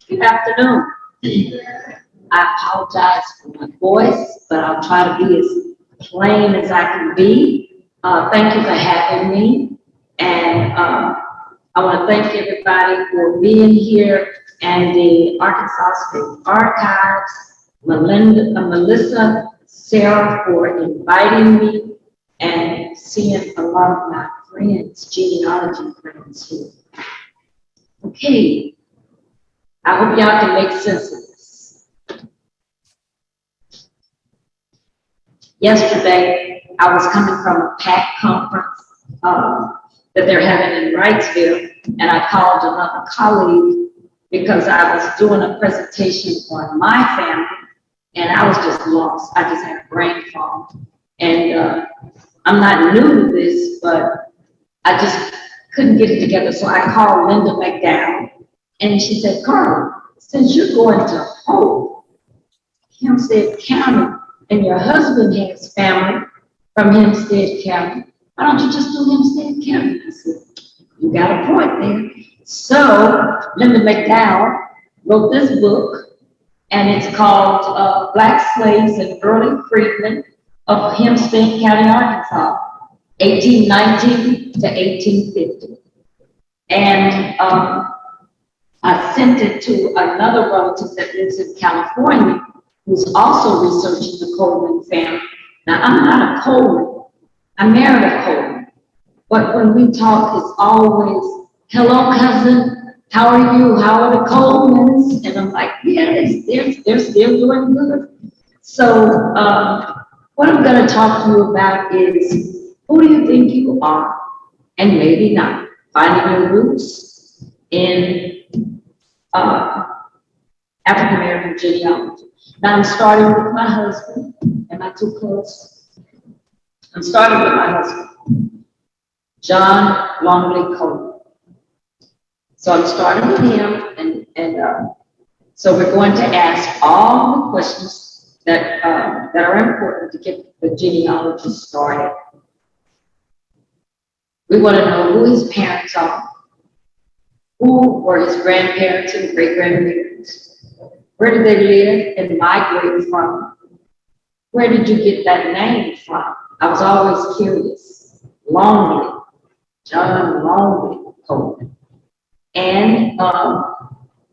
Good afternoon. I apologize for my voice, but I'll try to be as plain as I can be. Thank you for having me. And I want to thank everybody for being here and the Arkansas State Archives, Melissa, Sarah for inviting me, and seeing a lot of my friends, genealogy friends here. Okay, I hope y'all can make sense of this. Yesterday, I was coming from a PAC conference that they're having in Wrightsville, and I called another colleague because I was doing a presentation on my family, and I was just lost. I just had a brain fog. And I'm not new to this, but I just couldn't get it together. So I called Linda McDowell, and she said, Carla, since you're going to Hope, Hempstead County, and your husband has family from Hempstead County, why don't you just do Hempstead County? I said, you got a point there. So Linda McDowell wrote this book, and it's called Black Slaves and Early Freedmen of Hempstead County, Arkansas, 1819 to 1850. And I sent it to another relative that lives in California, who's also researching the Coleman family. Now, I'm not a Coleman. I married a Coleman. But when we talk, it's always, hello, cousin, how are you? How are the Colemans? And I'm like, yeah, they're still doing good. So what I'm going to talk to you about is, who do you think you are? And maybe not. Finding your roots in African American genealogy. Now I'm starting with my husband. Am I too close? I'm starting with my husband, John Longley Coleman. So I'm starting with him, and so we're going to ask all the questions that are important to get the genealogy started. We want to know who his parents are, who were his grandparents and great-grandparents, where did they live and migrate from, where did you get that name from? I was always curious. Longley, John Longley Coleman. And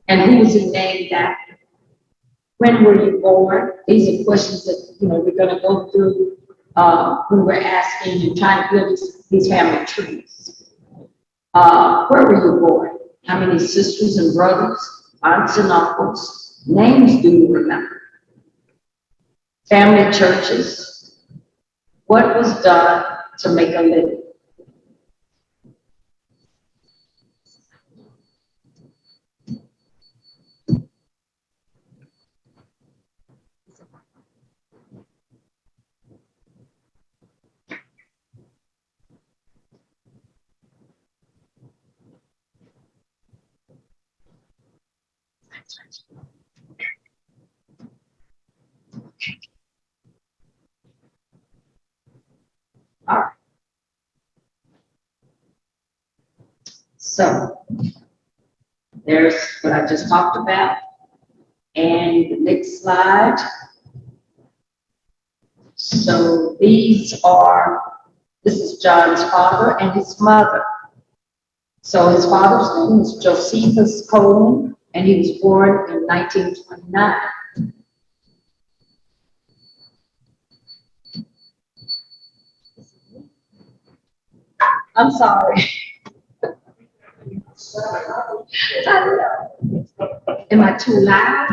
who was he named after? When were you born? These are questions that we're going to go through when we're asking and trying to build these family trees. Where were you born? How many sisters and brothers, aunts and uncles? Names do you remember? Family churches. What was done to make a living? All right. So there's what I just talked about. And the next slide. So this is John's father and his mother. So his father's name is Josephus Coleman, and he was born in 1929. I'm sorry. Am I too loud?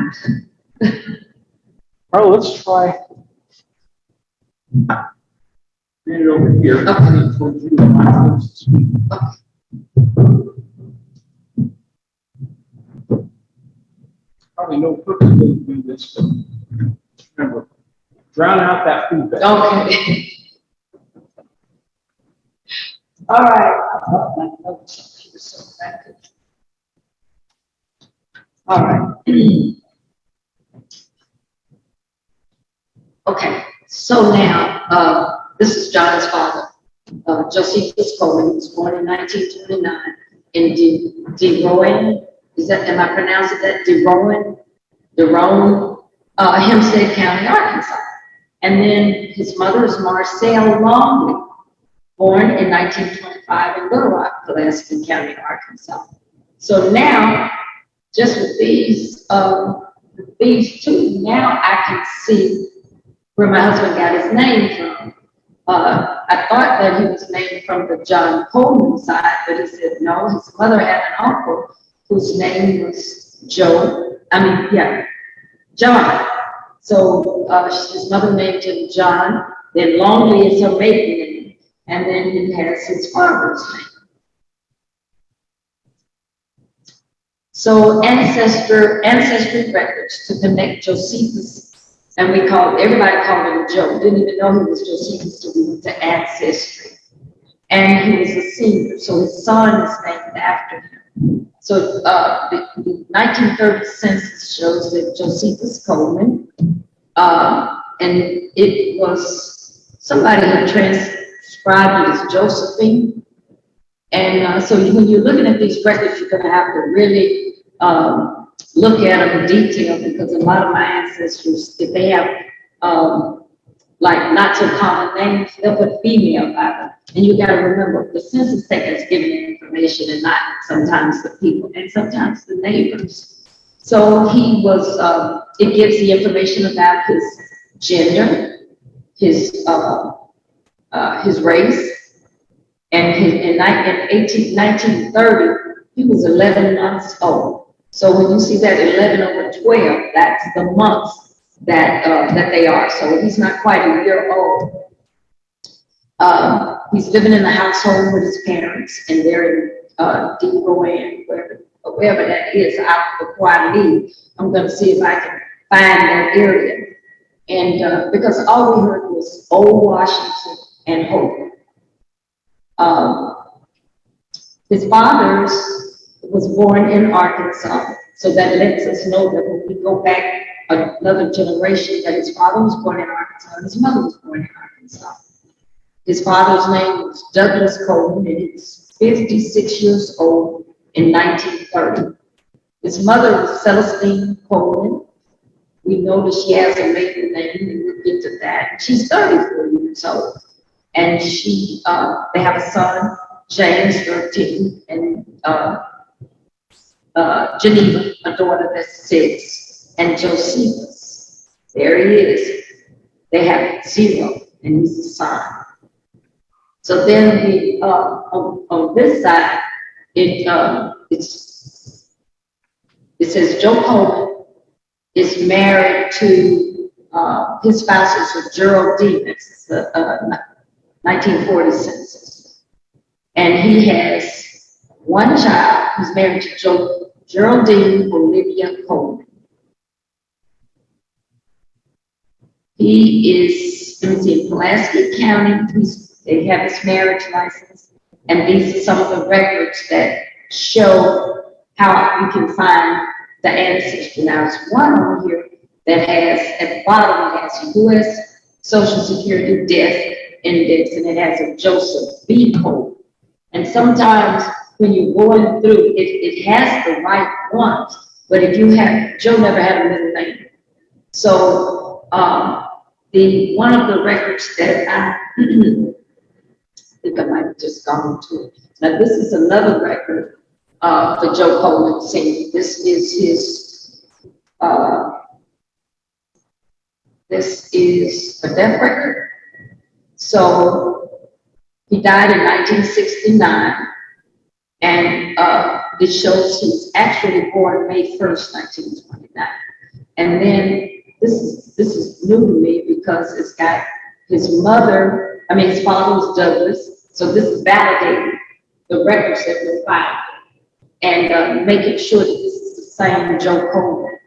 Oh, let's try. Bring it over here. Okay. Towards you, my close to speak. Probably no purpose to do this, but remember, drown out that feedback. Okay. All right. My notes up here, so thank you. All right. Okay. So now, this is John's father, Josephus Coleman. He was born in 1929 in Des Moines, am I pronouncing that? DeRone, Hempstead County, Arkansas. And then his mother is Marcel Longley, born in 1925 in Little Rock, Pulaski County, Arkansas. So now, just with these two, now I can see where my husband got his name from. I thought that he was named from the John Coleman side, but he said no, his mother had an uncle whose name was John. So his mother named him John, then Longley is her maiden name, and then he has his father's name. So ancestry records to connect Josephus, and everybody called him Joe, didn't even know he was Josephus till we went to Ancestry. And he was a senior, so his son is named after him. So the 1930 census shows that Josephus Coleman, and it was somebody who transcribed it as Josephine. And so when you're looking at these records, you're going to have to really look at them in detail, because a lot of my ancestors, if they have like not so common names, they'll put female by them. And you got to remember, the census taker is giving the information and not sometimes the people and sometimes the neighbors. So he was, it gives the information about his gender, his race, and in 1930, he was 11 months old. So when you see that 11 over 12, that's the months that they are. So he's not quite a year old. He's living in the household with his parents, and they're in Decoy, wherever that is. Before I leave, I'm going to see if I can find that area. And because all we heard was Old Washington and Hope. His father was born in Arkansas, so that lets us know that when we go back another generation, that his father was born in Arkansas and his mother was born in Arkansas. His father's name was Douglas Coleman, and he was 56 years old in 1930. His mother was Celestine Coleman. We know that she has a maiden name, and we'll get to that. She's 34 years old, and they have a son, James, 13, and Geneva, a daughter that's 6, and Josephus, there he is. They have 0, and he's the son. So then on this side, it says Joe Coleman is married to his spouse is Geraldine. It's the 1940 census, and he has one child who's married to Geraldine Olivia Coleman. He is, in Pulaski County. They have his marriage license, and these are some of the records that show how you can find the ancestry. Now, there's one over here that has, at the bottom, it has U.S. Social Security death index, and it has a Joseph B. code. And sometimes when you're going through, it has the right ones, but if you have, Joe never had a middle name. So one of the records that I think I might have just gone to it. Now this is another record for Joe Coleman Sr. This is his, this is a death record. So he died in 1969, and it shows he was actually born May 1st, 1929. And then this is new to me because it's got his mother, his father was Douglas, so this is validating the records that we're finding and making sure that this is the same Joe Coleman.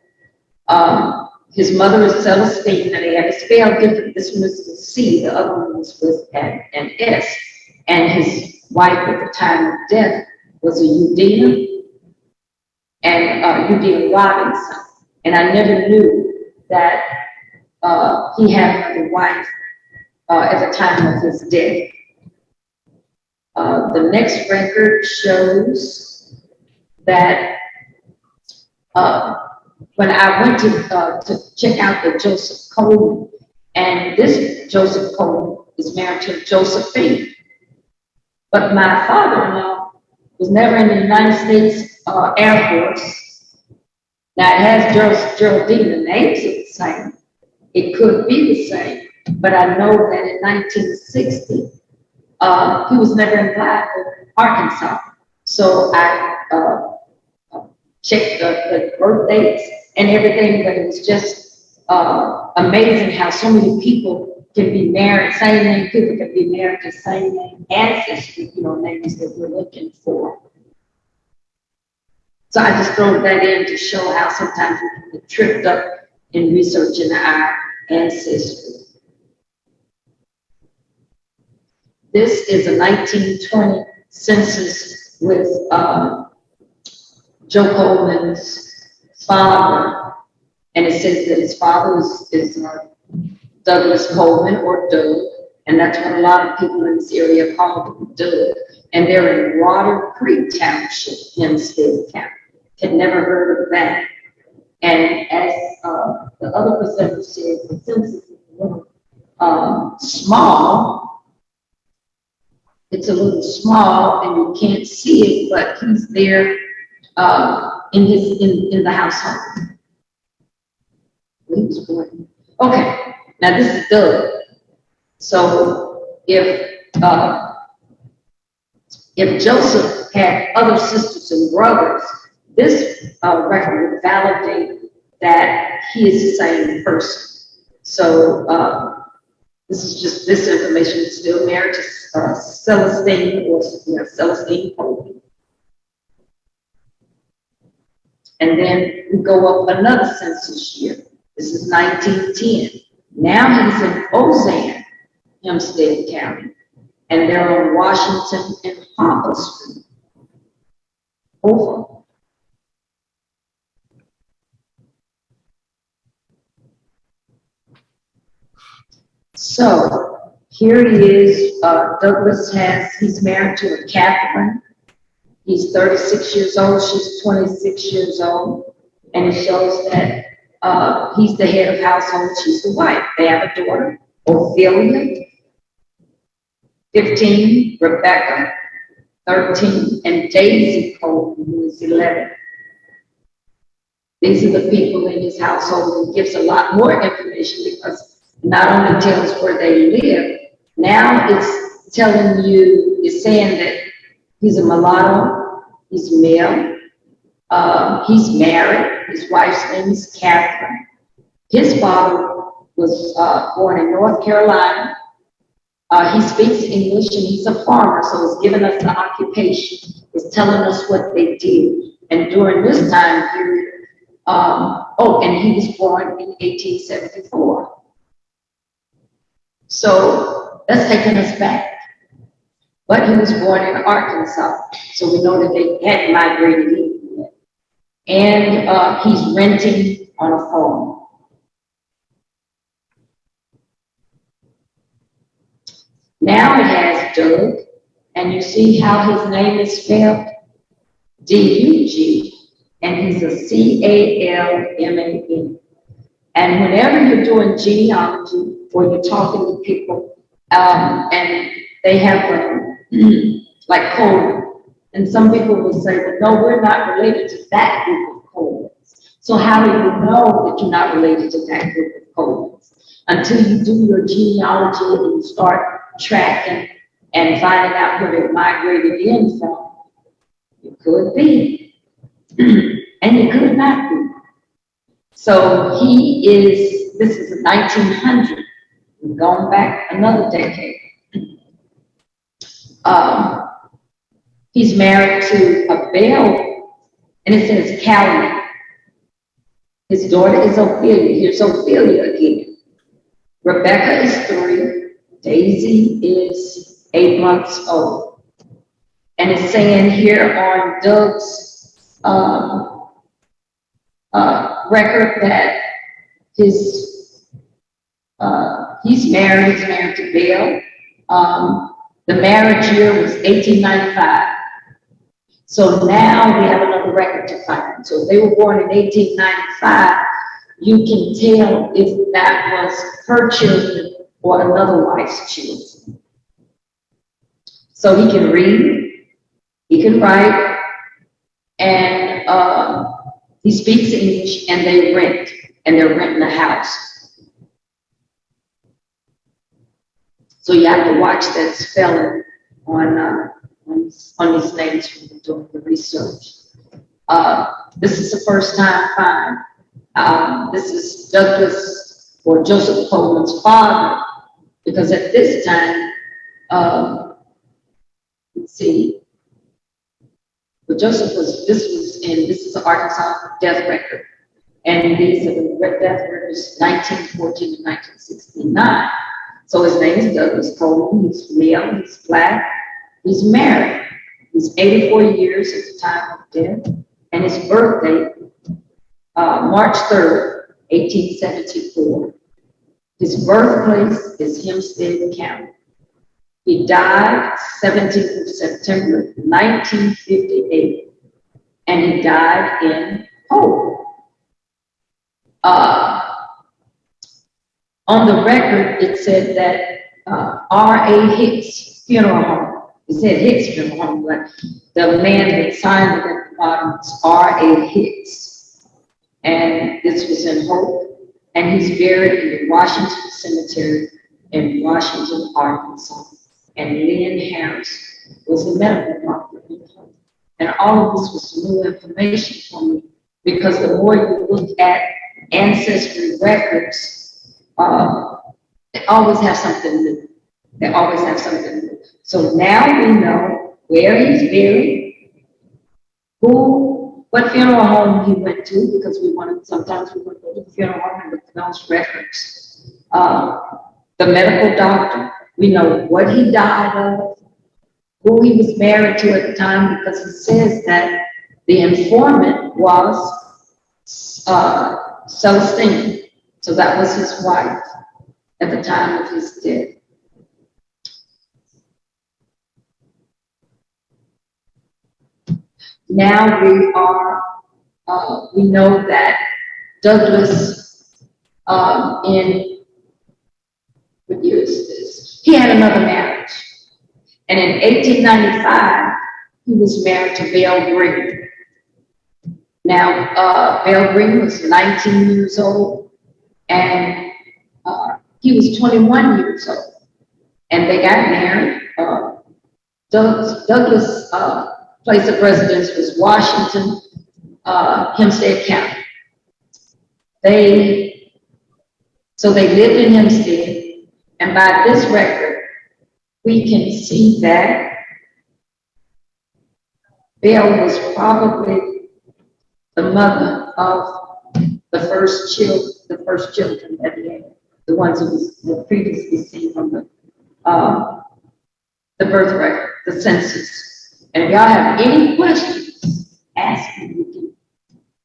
His mother is Celestine, and they have it spelled different. This one is with C, the other one was with an S. And his wife at the time of death was a Udina, and Udina Robinson. And I never knew that he had a wife at the time of his death. The next record shows that when I went to check out the Joseph Coleman, and this Joseph Coleman is married to Josephine. But my father-in-law was never in the United States Air Force. Now it has Geraldine, the names are the same. It could be the same, but I know that in 1960, he was never in Arkansas. So I checked the birth dates and everything, but it was just amazing how so many people can be married, same name, people can be married to same name, ancestry, names that we're looking for. So I just throw that in to show how sometimes we can get tripped up in researching our ancestry. This is a 1920 census with Joe Coleman's father, and it says that his father is Douglas Coleman, or Doug, and that's what a lot of people in this area call him, Doug. And they're in Water Creek Township, Hempstead County. Had never heard of that. And as the other presenter said, the census is a little small. It's a little small, and you can't see it, but he's there in the household. Okay, now this is Doug. So if Joseph had other sisters and brothers, this record would validate that he is the same person. So this information is still married to Celestine Coleman. And then we go up another census year. This is 1910. Now he's in Ozan, Hempstead County, and they're on Washington and Harper Street. Over. So here he is. Douglas he's married to a Catherine. He's 36 years old. She's 26 years old. And it shows that he's the head of household. She's the wife. They have a daughter, Ophelia, 15, Rebecca, 13, and Daisy Coleman, who is 11. These are the people in his household. It gives a lot more information because not only tells where they live, now it's telling you, it's saying that he's a mulatto, he's male, he's married, his wife's name is Catherine. His father was born in North Carolina. He speaks English and he's a farmer, so it's giving us the occupation. It's telling us what they did. And during this time period, and he was born in 1874. So that's taking us back. But he was born in Arkansas, so we know that they hadn't migrated in yet. And he's renting on a farm. Now it has Doug, and you see how his name is spelled? D-U-G, and he's a C-A-L-M-A-N. And whenever you're doing genealogy, or you're talking to people, and they have like Coleman, and some people will say, well, no, we're not related to that group of Colemans. So how do you know that you're not related to that group of Colemans? Until you do your genealogy and you start tracking and finding out where they migrated in from. It could be, and it could not be. So this is 1900. We've gone back another decade. He's married to a Bell, and it says Callie. His daughter is Ophelia. Here's Ophelia again. Rebecca is 3. Daisy is 8 months old. And it's saying here on Doug's record that he's married to Bell. The marriage year was 1895. So now we have another record to find. So if they were born in 1895, you can tell if that was her children or another wife's children. So he can read, he can write, and he speaks English, and they rent, and they're renting a house. So you have to watch that spelling on these names when you're doing the research. This is the first time find. This is Douglas or Joseph Coleman's father, because at this time, let's see, but Joseph was, this is an Arkansas death record, and these are the death records 1914 to 1969. So his name is Douglas Coleman. He's male, he's black, he's married. He's 84 years at the time of death, and his birthday, March 3rd, 1874. His birthplace is Hempstead County. He died 17th of September, 1958, and he died in Poland. On the record, it said that R.A. Hicks Funeral Home. It said Hicks Funeral Home, but the man that signed it at the bottom was R.A. Hicks. And this was in Hope, and he's buried in the Washington Cemetery in Washington, Arkansas. And Lynn Harris was a medical doctor in Hope. And all of this was new information for me, because the more you look at ancestry records, they always have something new. They always have something new. So now we know where he's buried, what funeral home he went to, because sometimes we want to go to the funeral home and look at those records. The medical doctor, we know what he died of, who he was married to at the time, because it says that the informant was Celestine. So that was his wife at the time of his death. Now we know that Douglas, what year is this? He had another marriage. And in 1895, he was married to Belle Green. Now, Belle Green was 19 years old, and he was 21 years old. And they got married. Douglas' place of residence was Washington, Hempstead County. So they lived in Hempstead, and by this record, we can see that Belle was probably the mother of the first children that he had, the ones who were previously seen from the birth record, the census. And if y'all have any questions, ask me. You can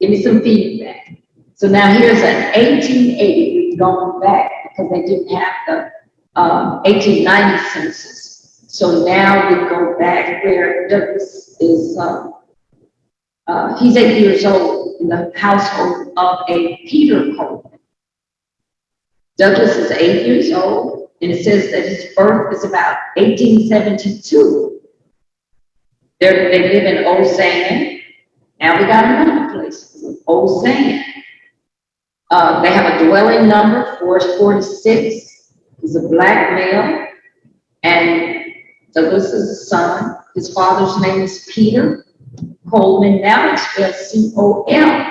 give me some feedback. So now here's an 1880. We've gone back because they didn't have the 1890 census. So now we go back where Douglas is, he's 8 years old in the household of a Peter Coleman. Douglas is 8 years old, and it says that his birth is about 1872. They live in Ozanne. Now we got another place, Ozanne. They have a dwelling number, 446. He's a black male, and Douglas is a son. His father's name is Peter Coleman. Now it's spelled Colman.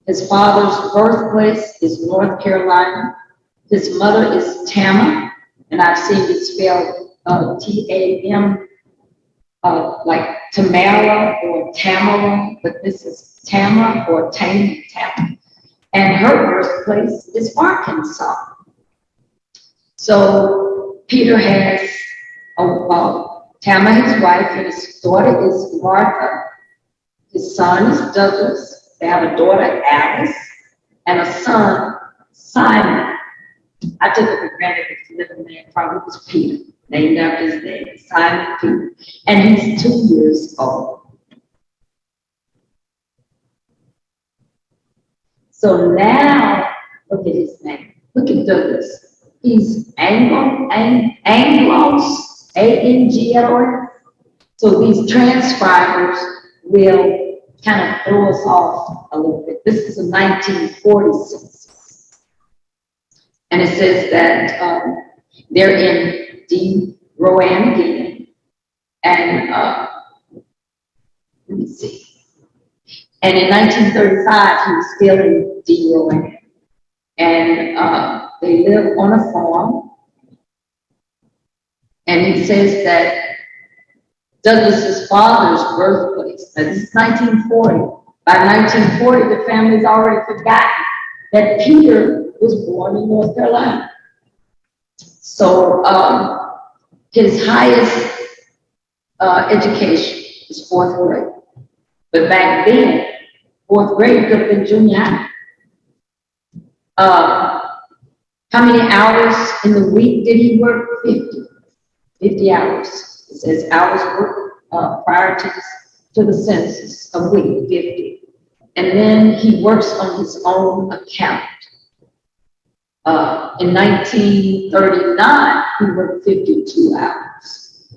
His father's birthplace is North Carolina. His mother is Tama, and I've seen it spelled T-A-M, like Tamara or Tamara, but this is Tama or Tama. And her birthplace is Arkansas. So Peter has Tama, his wife, and his daughter is Martha. His son is Douglas. They have a daughter, Alice, and a son, Simon. I took it for granted that the living man probably was Peter, named after his name, Simon Peter, and he's 2 years old. So now, look at his name. Look at Douglas. He's Anglos, A-N-G-L-O-S. So these transcribers will kind of throw us off a little bit. This is a 1940 census. And it says that they're in D. Rowan again. And let me see. And in 1935, he was still in D. Rowan. And they live on a farm. And he says that Douglas's father's birthplace, now this is 1940. By 1940, the family's already forgotten that Peter was born in North Carolina. So his highest education is 4th grade. But back then, 4th grade could have been junior high. How many hours in the week did he work? 50 hours. It says hours worked prior to the census, a week, 50. And then he works on his own account. In 1939, he worked 52 hours.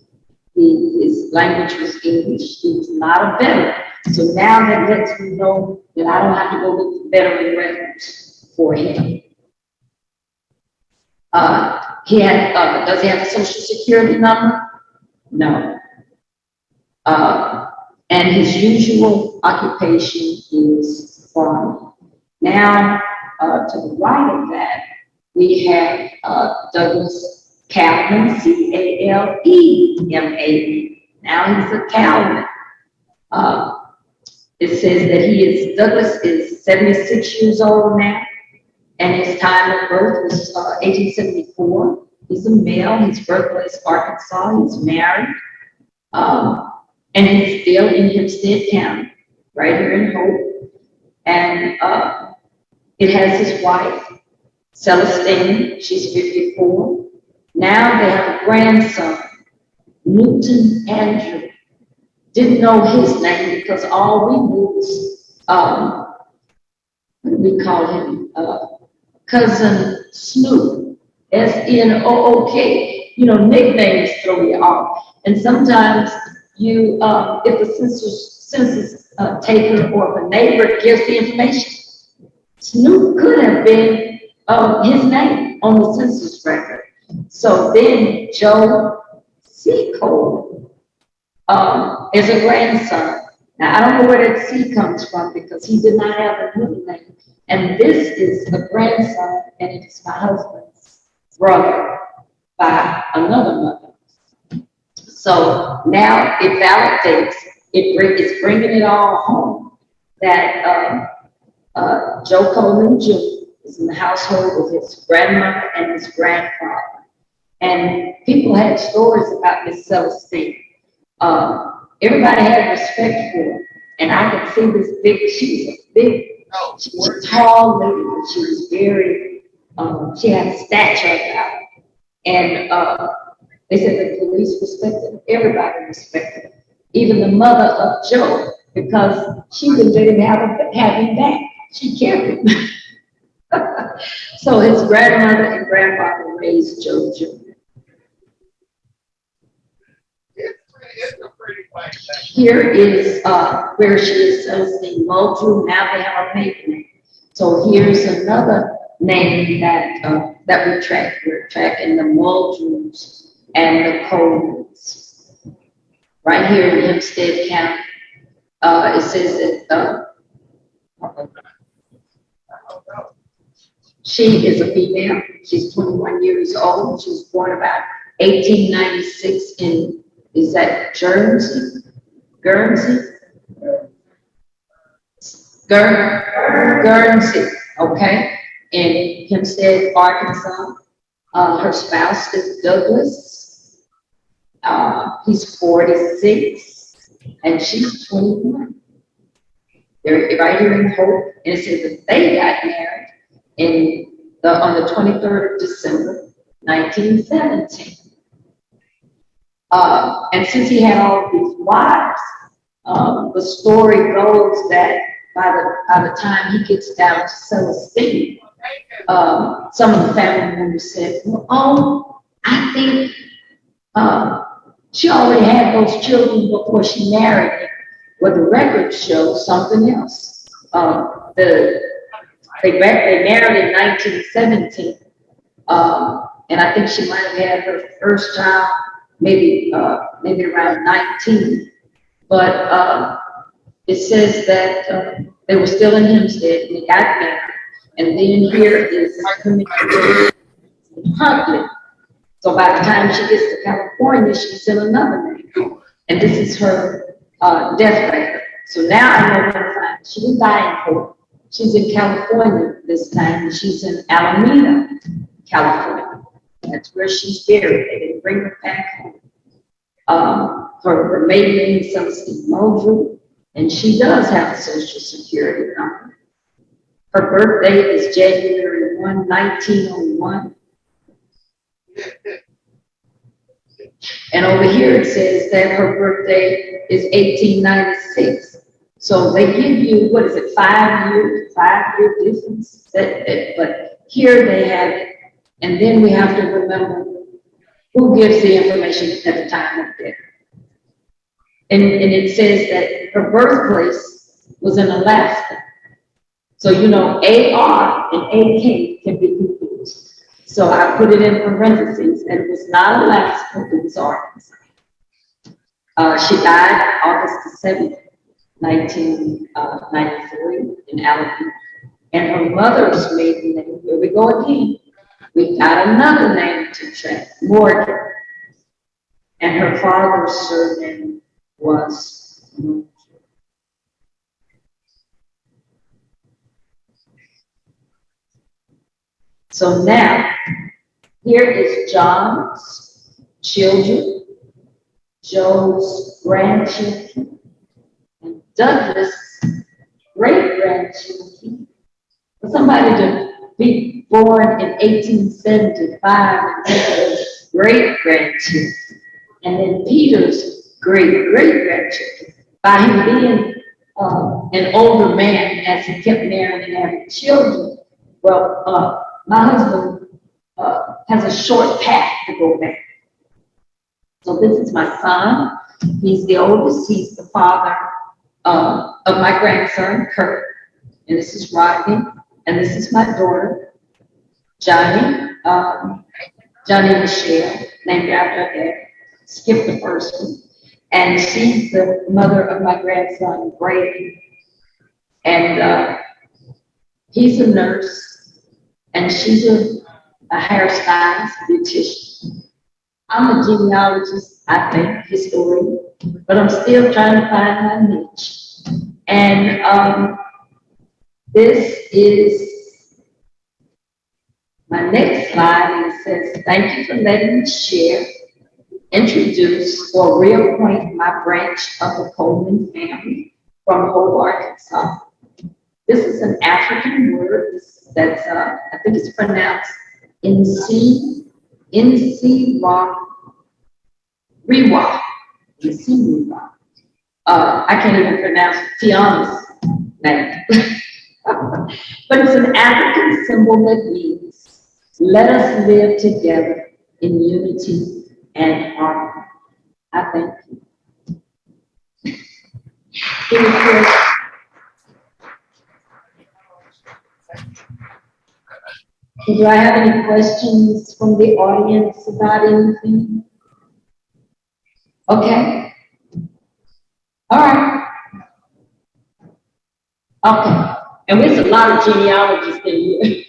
His language was English. He was not a veteran. So now that lets me know that I don't have to go look for veteran records for him. Does he have a social security number? No. And his usual occupation is farming. Now, to the right of that, we have Douglas Calvin, C-A-L-E-M-A-N. Now he's a Calvin. It says that Douglas is 76 years old now, and his time of birth was 1874. He's a male, his birthplace is Arkansas, he's married, and he's still in Hempstead County, right here in Hope. And it has his wife, Celestine, she's 54. Now they have a grandson, Newton Andrew. Didn't know his name because all we knew was, what do we call him? Cousin Snoop, S-N-O-O-K. You know, nicknames throw you off. And sometimes you, if the census taker or the neighbor gives the information, Snoop could have been his name on the census record. So then Joe C. Coleman is a grandson. Now, I don't know where that C comes from because he did not have a middle name. And this is a grandson, and it is my husband's brother by another mother. So now it validates, it's bringing it all home that Joe Coleman Jr. is in the household with his grandmother and his grandfather. And people had stories about Miss Celestine. Everybody had respect for her. And I could see this big, she was a tall lady, but she was very, she had a stature about her. And they said the police respected her, everybody respected her. Even the mother of Joe, because she wouldn't let him have him back. She kept him. So his grandmother and grandfather raised Joe Jr. Here is where she is Celestine Muldrew. Now they have a maiden name. So here's another name that we track. We're tracking the Muldrews and the Colemans. Right here in Hempstead County, it says that she is a female. She's 21 years old. She was born about 1896 in, is that Guernsey? Guernsey, okay, in Hempstead, Arkansas. Her spouse is Douglas. He's 46, and she's 21. They're right here in Hope, and it says that they got married in on the 23rd of December, 1917. And since he had all of these wives, the story goes that by the time he gets down to Celestine, some of the family members said, well, oh, I think she already had those children before she married him. Well, the records show something else. They married in 1917, and I think she might have had her first child maybe around 19. But it says that they were still in Hempstead and they got married. And then here is Huntley. So by the time she gets to California, she's in another name. And this is her death record. So now I know where to find her. She didn't die in court. She's in California this time, and she's in Alameda, California. That's where she's buried. They didn't bring her back home. Her maiden name is Celestine Moldrew, and she does have a Social Security number. Her birthday is January 1, 1901. And over here it says that her birthday is 1896. So they give you, what is it, 5 year difference? But here they have it. And then we have to remember who gives the information at the time of death. And it says that her birthplace was in Alaska. So, you know, AR and AK can be confused. So I put it in parentheses, and it was not Alaska, it was Arkansas. She died August the 7th, 1993 in Alabama. And her mother's maiden name, here we go again. We got another name to check, Morgan. And her father's surname was Morgan. So now, here is John's children, Joe's grandchildren, and Douglas' great-grandchildren. For somebody to be born in 1875 and his great-grandchildren, and then Peter's great-great-grandchildren, by him being an older man as he kept marrying and having children. Well, my husband has a short path to go back. So this is my son. He's the oldest. He's the father of my grandson, Kurt. And this is Rodney. And this is my daughter, Johnny Michelle, named after her dad. Skip the first one. And she's the mother of my grandson, Brady. And he's a nurse. And she's a hairstylist, beautician. I'm a genealogist, I think, historian, but I'm still trying to find my niche. And this is my next slide, and it says, thank you for letting me share, introduce, or reacquaint my branch of the Coleman family from Hope, Arkansas. This is an African word that's, I think it's pronounced Nsi Riwa. I can't even pronounce Tiana's name. But it's an African symbol that means, let us live together in unity and harmony. I thank you. Do I have any questions from the audience about anything? Okay. All right. Okay. And there's a lot of genealogists in here.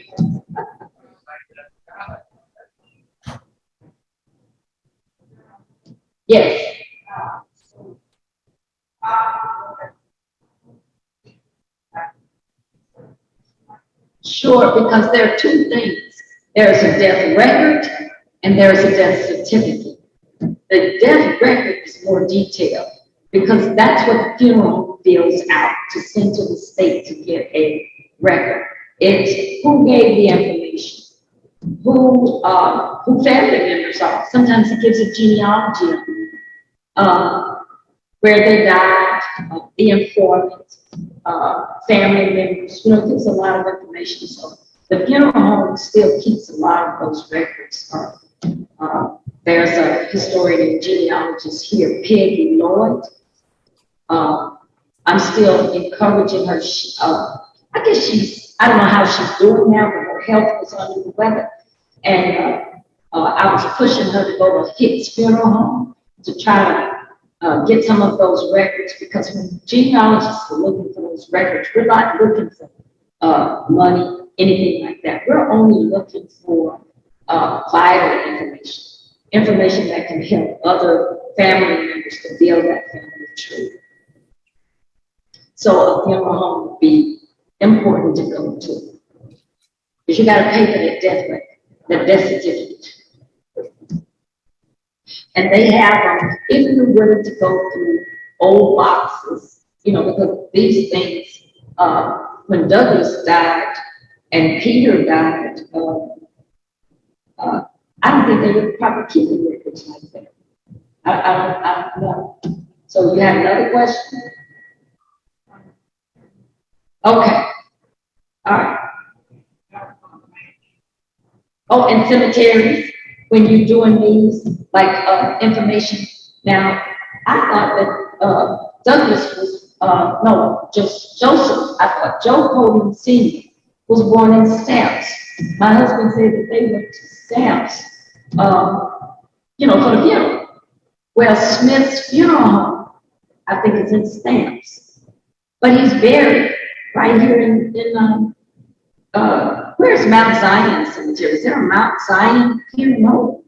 Yes. Sure, because there are two things. There's a death record and there's a death certificate. The death record is more detailed because that's what the funeral fills out to send to the state to get a record. It's who gave the information, who family members are. Sometimes it gives a genealogy of where they died, the informant, family members. You know, it gives a lot of information. So the funeral home still keeps a lot of those records. There's a historian and genealogist here, Peggy Lloyd. I'm still encouraging her. I guess I don't know how she's doing now, but her health was under the weather. And I was pushing her to go to Hicks Funeral Home to try to get some of those records, because when genealogists are looking for those records, we're not looking for money, anything like that. We're only looking for vital information that can help other family members to build that family tree. So a funeral home would be important to go to, because you got to pay for that death record, that death certificate. And they have them, if you're willing to go through old boxes, you know, because these things, when Douglas died and Peter died, I don't think they would probably keep the records like that. I don't know. So you have another question? Okay. All right. Oh, and cemeteries, when you're doing these, like information. Now, I thought that Douglas was, no, just Joseph. I thought Joe Coleman Sr. was born in Stamps. My husband said that they went to Stamps, you know, for the funeral. Well, Smith's funeral home, I think it's in Stamps. But he's buried right here in where's Mount Zion Cemetery? Is there a Mount Zion here? No.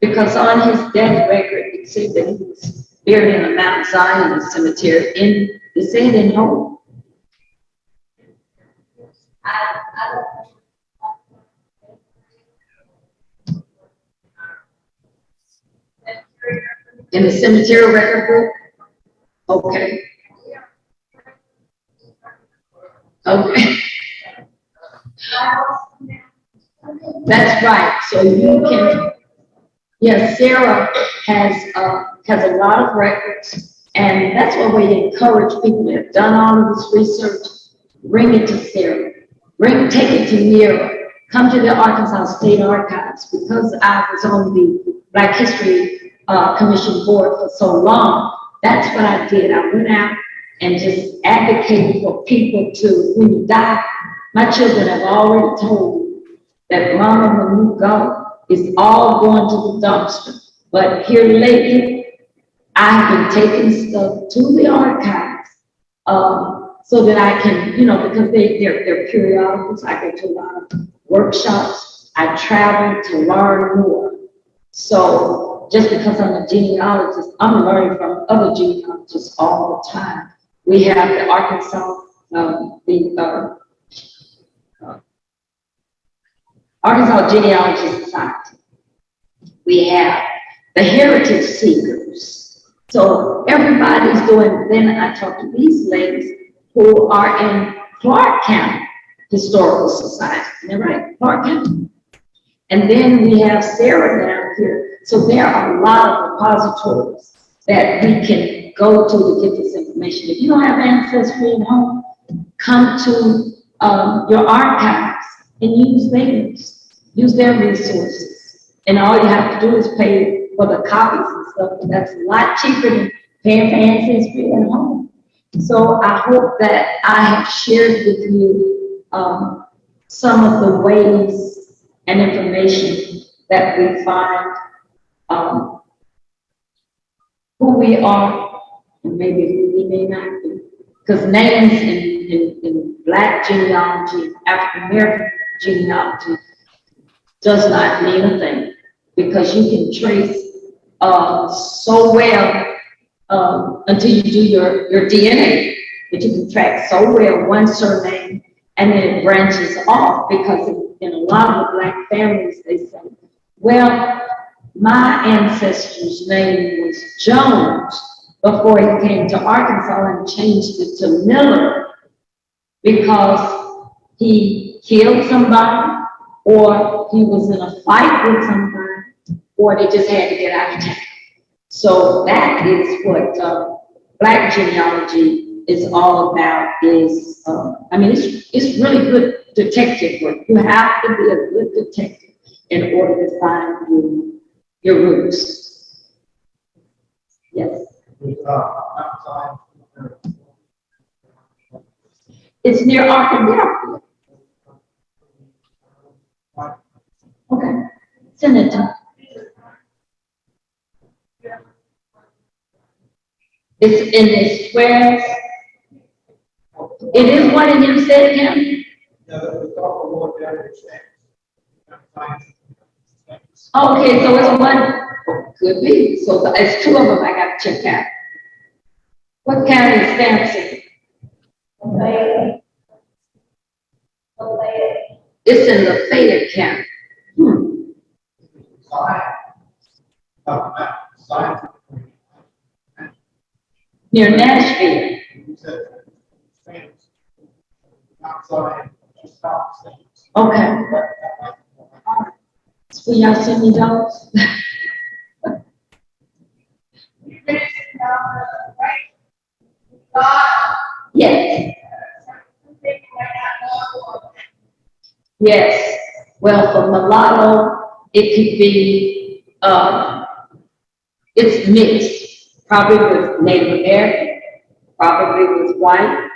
Because on his death record, it said that he was buried in a Mount Zion Cemetery they said in Hope. In the cemetery record book? Okay. Okay. That's right. So you can, yes, SARA has a lot of records, and that's what we encourage people that have done all of this research. Bring it to SARA. Take it to NERA. Come to the Arkansas State Archives. Because I was on the Black History Commission board for so long, that's what I did. I went out and just advocated for people to, when you die, my children have already told me that, Mama, when you go, it's all going to the dumpster. But here lately, I've been taking stuff to the archives so that I can, you know, because they're periodicals. I go to a lot of workshops. I travel to learn more. So just because I'm a genealogist, I'm learning from other genealogists all the time. We have the Arkansas, Arkansas Genealogy Society. We have the Heritage Seekers. So everybody's doing, then I talk to these ladies who are in Clark County Historical Society. They're right, Clark County. And then we have SARA down here. So there are a lot of repositories that we can go to get this information. If you don't have Ancestry at home, come to your archives and use theirs, use their resources. And all you have to do is pay for the copies and stuff, and that's a lot cheaper than paying for Ancestry at home. So I hope that I have shared with you some of the ways and information that we find who we are, and maybe who we may not be. Because names in Black genealogy, African American genealogy, does not mean a thing, because you can trace so well until you do your DNA, but you can track so well one surname, and then it branches off, because in a lot of the Black families, they say, well, my ancestor's name was Jones before he came to Arkansas and changed it to Miller because he killed somebody, or he was in a fight with somebody, or they just had to get out of town. So that is what Black genealogy is all about. Is I mean, it's really good detective work. You have to be a good detective in order to find your roots. Yes. It's near Arkansas. Okay. Senator. It's in the squares. It is one in Hempstead County. Okay, so it's one. Could be. So it's two of them I got to check out. What county is Sampson? It's in Lafayette County. Near Nashville. Okay. Will y'all send me those? Yes. Yes. Well, for mulatto, it could be, it's mixed, probably with Native American, probably with white,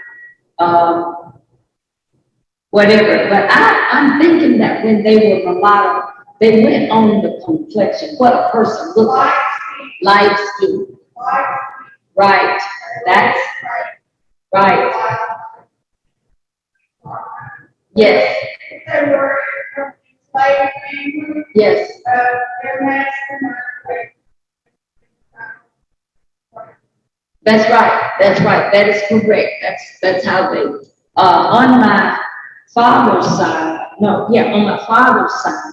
whatever. But I'm thinking that when they were mulatto, they went on the complexion, what a person looks like, light skin. Right. That's right. Yes. Yes. That's right. That's right. That is correct. That's how they. On my father's side, on my father's side,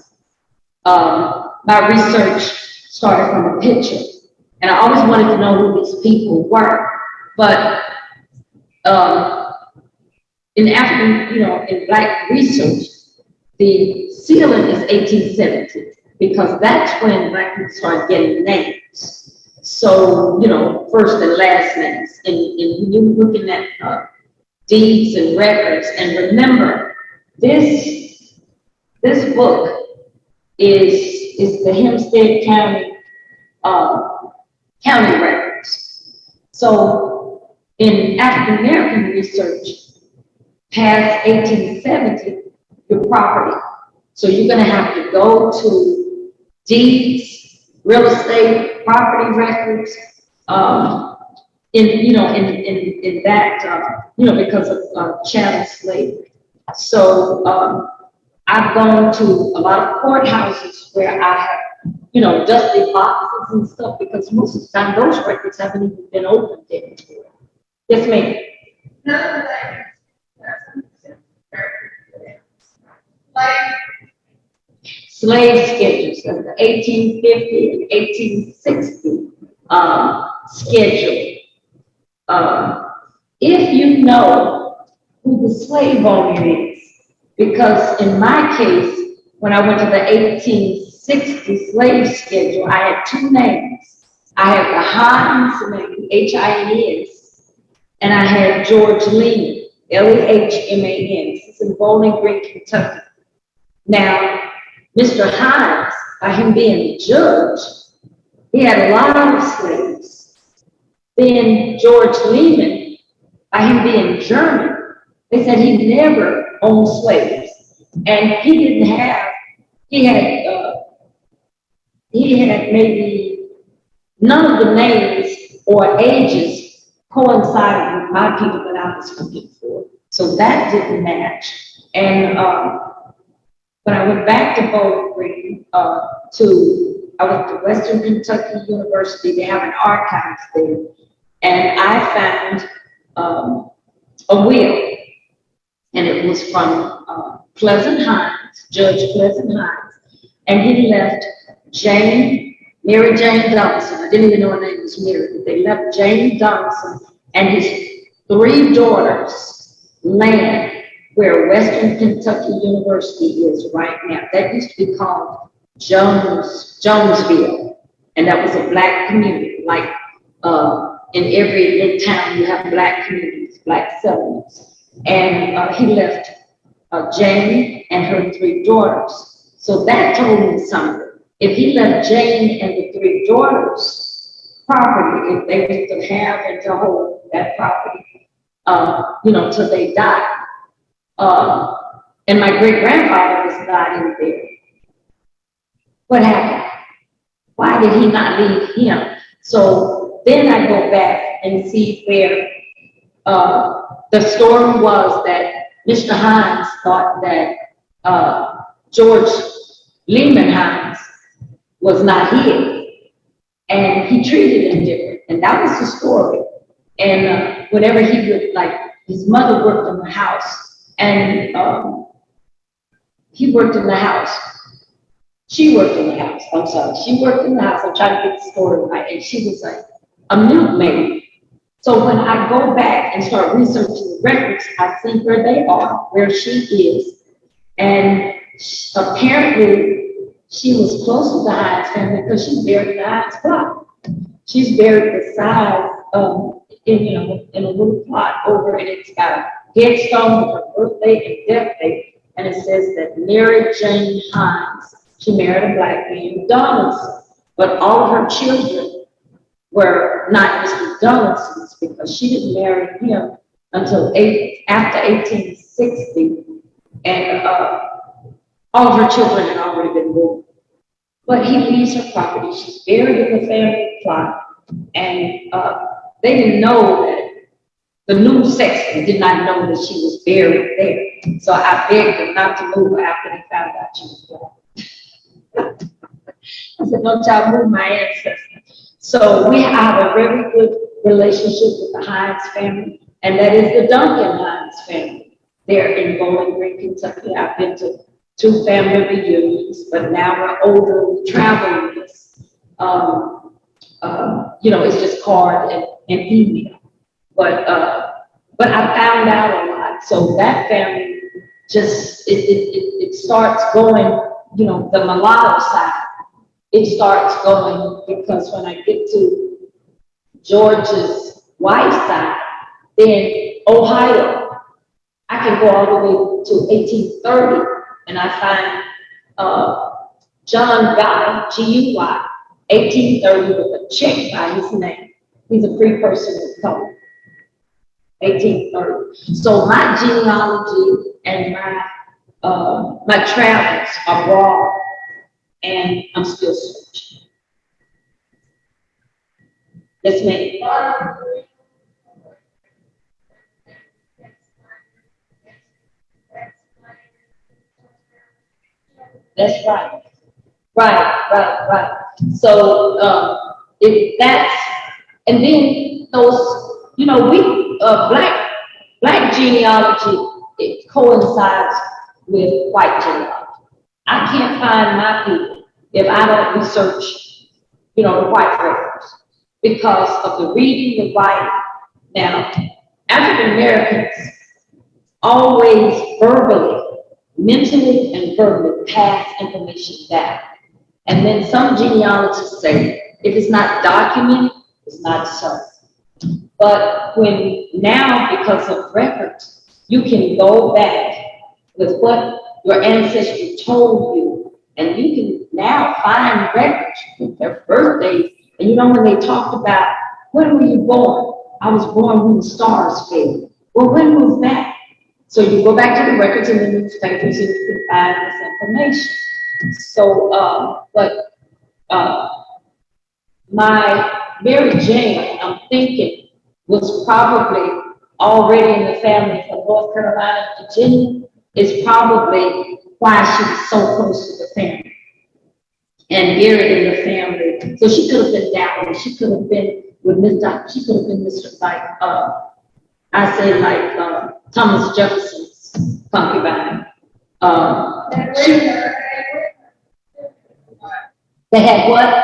my research started from a picture, and I always wanted to know who these people were. But in African, in Black research, the ceiling is 1870 because that's when Black people started getting names. So, first and last names. And when you're looking at deeds and records, and remember, this book is the Hempstead County county records. So in African American research, past 1870, your property. So you're going to have to go to deeds, real estate, property records, in that, because of chattel slavery. So I've gone to a lot of courthouses where I have, dusty boxes and stuff, because most of the time those records haven't even been opened yet. Yes, ma'am. Slave schedules of the 1850 and 1860 schedule. If you know who the slave owner is, because in my case, when I went to the 1860 slave schedule, I had two names. I had the Hines name, H-I-N-E-S, and I had George Lehman, L-E-H-M-A-N. This is in Bowling Green, Kentucky. Now, Mr. Hines, by him being a judge, he had a lot of slaves. Then George Lehman, by him being German, they said he never owned slaves. And he had maybe none of the names or ages coincided with my people that I was looking for. So that didn't match. And when I went back to Bowling Green, I went to Western Kentucky University. They have an archives there. And I found a will. And it was from Pleasant Hines, Judge Pleasant Hines. And he left Mary Jane Donaldson. I didn't even know her name was Mary, but they left Jane Donaldson and his three daughters land where Western Kentucky University is right now. That used to be called Jonesville, and that was a black community. Like in every little town, you have black communities, black settlements. And he left Jane and her 3 daughters. So that told me something. If he left Jane and the 3 daughters property, if they could have and to hold that property, till they died. And my great-grandfather was not in there. What happened? Why did he not leave him? So then I go back and see where the story was that Mr. Hines thought that George Lehman Hines was not his, and he treated him different, and that was the story. And whenever he would, like, his mother worked in the house, and he worked in the house. She worked in the house. I'm sorry. She worked in the house. I'm trying to get the story right. And she was like a milk maid. So when I go back and start researching the records, I see where they are, where she is. And apparently she was close to the Hines family because she's buried in the Hines plot. She's buried beside, in a little plot over, and it's got a headstone with her birthday and death date. And it says that Mary Jane Hines, she married a black man, Donaldson, but all of her children were not Mr. Donaldson's because she didn't marry him until after 1860, and all of her children had already been born. But he leaves her property. She's buried in the family plot, and they didn't know that. The new sexton did not know that she was buried there. So I begged them not to move her after they found out she was born. I said, don't y'all move my ancestors. So we have a very good relationship with the Hines family, and that is the Duncan Hines family. They're in Bowling Green, Kentucky. I've been to 2 family reunions, but now we're older, we travel with this. It's just card and email. But I found out a lot. So that family just, it starts going, the mulatto side. It starts going because when I get to George's wife's side, then Ohio, I can go all the way to 1830, and I find John Guy, G-U-Y, 1830 with a check by his name. He's a free person of color. 1830. So my genealogy and my travels are broad, and I'm still searching. Yes, ma'am. That's right. Right. So if that's, and then those, we black genealogy, it coincides with white genealogy. I can't find my people if I don't research, the white records, because of the reading, the writing. Now, African Americans always mentally and verbally pass information down. And then some genealogists say, if it's not documented, it's not so. But now, because of records, you can go back with what your ancestry told you, and you can now find records with their birthdays. And when they talked about, when were you born? I was born when the stars fell. Well, when was that? So you go back to the records in the newspapers and you can find this information. So, my Mary Jane, I'm thinking, was probably already in the family from North Carolina, Virginia, is probably why she was so close to the family and buried in the family. So she could have been down, she could have been with she could have been Mr. Thomas Jefferson's concubine. They had what?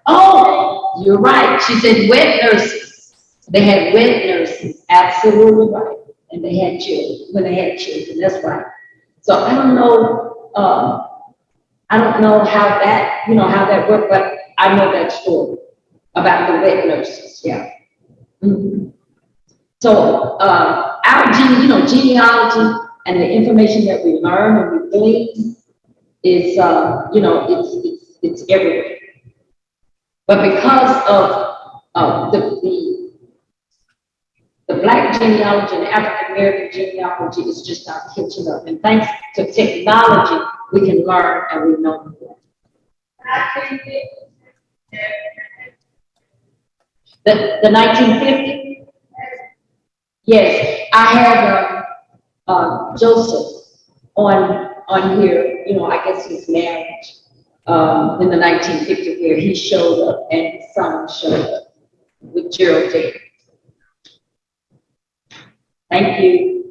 Oh, you're right. She said wet nurses. They had wet nurses, absolutely right, and they had children, when they had children, that's right. So I don't know how that, how that worked, but I know that story about the wet nurses, yeah. Mhm. So, our genealogy and the information that we learn and we glean is, it's everywhere. But because of the Black genealogy and the African American genealogy is just not catching up. And thanks to technology, we can learn and we know more. The 1950? Yes, I had Joseph on here, I guess his marriage in the 1950s, where he showed up and his son showed up with Geraldine. Thank you.